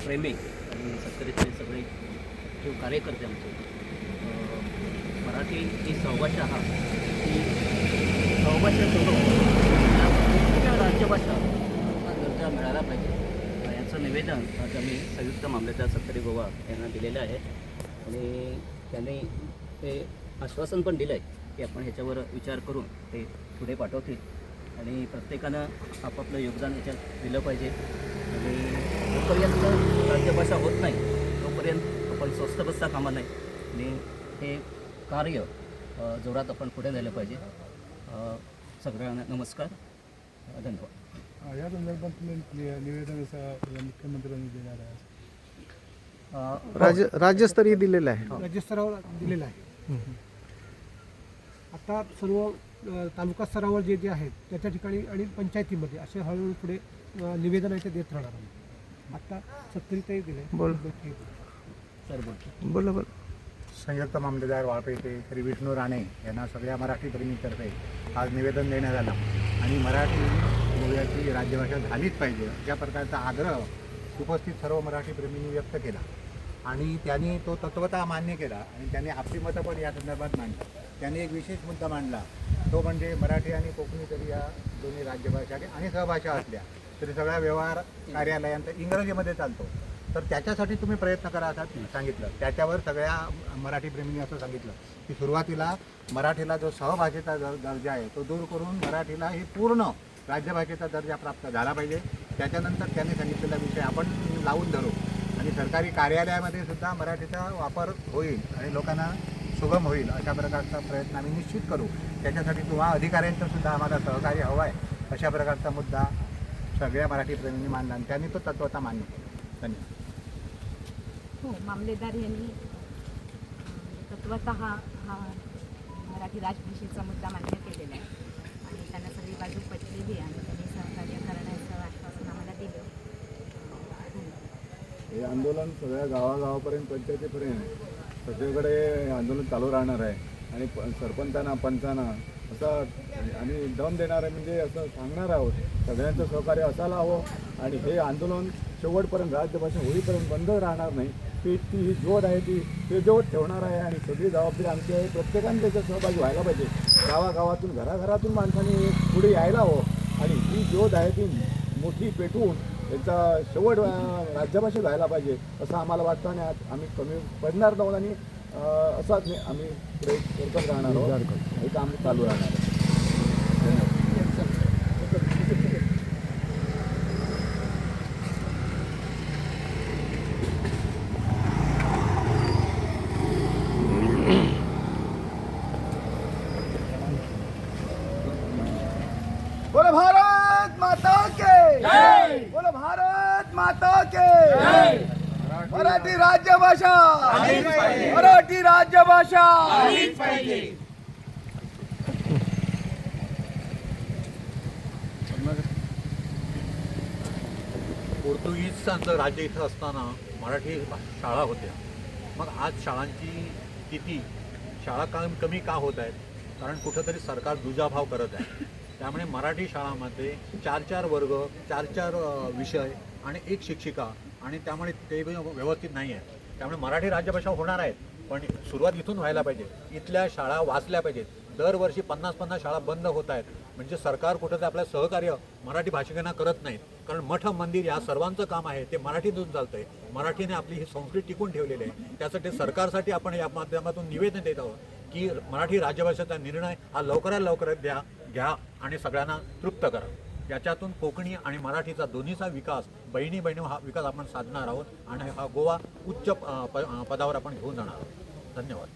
प्रेमी आणि सत्तरीचे सगळे जो कार्यकर्ते आमचे मराठी ही सहभाषा ही सहभाषा सोडून मुख्य राजभाषा हा दर्जा मिळाला पाहिजे याचं निवेदन आज आम्ही संयुक्त मामलेदार सत्तरी गोवा यांना दिलेलं आहे आणि त्यांनी ते आश्वासन पण दिलं आहे की आपण ह्याच्यावर विचार करून ते पुढे पाठवतील आणि प्रत्येकानं आपापलं योगदान याच्यात दिलं पाहिजे आणि जोपर्यंत राजभाषा होत नाही तोपर्यंत आपण स्वस्थ बसता कामा नाही आणि हे कार्य जोरात आपण पुढे नेलं पाहिजे. सगळ्यांना नमस्कार, धन्यवाद. या संदर्भात तुम्ही निवेदन मुख्यमंत्र्यांनी देणार आहे, राज्यस्तरीय दिलेलं आहे, राज्यस्तरावर दिलेलं आहे. आता सर्व तालुका स्तरावर जे जे आहेत त्याच्या ठिकाणी आणि पंचायतीमध्ये असे हळूहळू पुढे निवेदन आहे ते देत राहणार आम्ही. आता सत्तरीतही दिले. बोल सर बोल. बोला. संयुक्त मामलेदार वाळपेटे श्री विष्णू राणे यांना सगळ्या मराठी प्रेमीतर्फे आज निवेदन देण्यात आलं आणि मराठी बोलण्याची राज्यभाषा झालीच पाहिजे अशा प्रकारचा आग्रह उपस्थित सर्व मराठी प्रेमींनी व्यक्त केला आणि त्यांनी तो तत्वतः मान्य केला आणि त्यांनी आपली मतं पण या संदर्भात मांडली. त्यांनी एक विशेष मुद्दा मांडला, तो म्हणजे मराठी आणि कोकणी तरी या दोन्ही राज्यभाषा आणि सहभाषा असल्या तरी सगळा व्यवहार कार्यालयांचा इंग्रजीमध्ये चालतो, तर त्याच्यासाठी तुम्ही प्रयत्न करा असं सांगितलं. त्याच्यावर सगळ्या मराठी प्रेमींनी असं सांगितलं की सुरुवातीला मराठीला जो सहभाषेचा दर्जा आहे तो दूर करून मराठीला हे पूर्ण राज्यभाषेचा दर्जा प्राप्त झाला पाहिजे. त्याच्यानंतर त्यांनी सांगितलेला विषय आपण लावून धरू आणि सरकारी कार्यालयामध्ये सुद्धा मराठीचा वापर होईल आणि लोकांना सुगम होईल अशा प्रकारचा प्रयत्न आम्ही निश्चित करू. त्याच्यासाठी तुम्हा अधिकाऱ्यांचं सुद्धा आम्हाला सहकार्य हवं आहे अशा प्रकारचा मुद्दा सगळ्या मराठी प्रेमींनी मांडला आणि त्यांनी तो तत्वता मान्य केला. धन्यवाद. हो, मामलेदार यांनी तत्वतः हा मराठी राजभाषेचा मुद्दा मान्य केलेला आहे आणि त्यांना सगळी बाजू पटलेली आणि त्यांनी सहकार्य करण्याचं आश्वासन आम्हाला दिलं. हे आंदोलन सगळ्या गावागावापर्यंत पंचायतीपर्यंत सगळीकडे हे आंदोलन चालू राहणार आहे आणि सरपंचांना पंचांना असं आणि दम देणार आहे म्हणजे असं सांगणार आहोत सगळ्यांचं सहकार्य असायला हवं आणि हे आंदोलन शेवटपर्यंत राज्यभाषा होईपर्यंत बंद राहणार नाही. ती ही ज्योत आहे ते ज्योत ठेवणार आहे आणि सगळी जबाबदारी आमची आहे. प्रत्येकाने त्याच्यात सहभागी व्हायला पाहिजे. गावागावातून घराघरातून माणसांनी पुढे यायला हवं आणि ही ज्योत आहे ती मोठी पेटवून त्याचा शेवट राज्यभाषेत व्हायला पाहिजे असं आम्हाला वाटतं आणि आज आम्ही कमी पडणार नव्हतं आणि असाच आम्ही पुढे करत राहणार आहोत. हे काम चालू राहणार आहे. बोलो भारत माता के जय. बोलो भारत माता के जय. मराठी राज्यभाषा, मराठी राज्यभाषा. पोर्तुगीजांचं राज्य इथं असताना मराठी शाळा होत्या. मग आज शाळांची स्थिती शाळा कमी का होत आहेत? कारण कुठंतरी सरकार दुजाभाव करत आहे. त्यामुळे मराठी शाळांमध्ये 4-4 वर्ग, 4-4 विषय आणि एक शिक्षिका आणि त्यामुळे ते व्यवस्थित नाही आहे. त्यामुळे मराठी राज्यभाषा होणार आहेत पण सुरुवात इथून व्हायला पाहिजे. इथल्या शाळा वाचल्या पाहिजेत. दरवर्षी 50-50 शाळा बंद होत आहेत म्हणजे सरकार कुठंतरी आपल्या सहकार्य मराठी भाषिकांना करत नाहीत. कारण मठ मंदिर या सर्वांचं काम आहे ते मराठीतून चालतं आहे. मराठीने आपली ही संस्कृती टिकून ठेवलेली आहे. त्यासाठी सरकारसाठी आपण या माध्यमातून निवेदन देत आहोत की मराठी राज्यभाषेचा निर्णय हा लवकरात लवकर घ्या आणि सगळ्यांना तृप्त करा. याच्यातून कोकणी आणि मराठीचा दोन्हीचा विकास बहिणी हा विकास आपण साधणार आहोत आणि हा गोवा उच्च पदावर आपण घेऊन जाणार आहोत. धन्यवाद.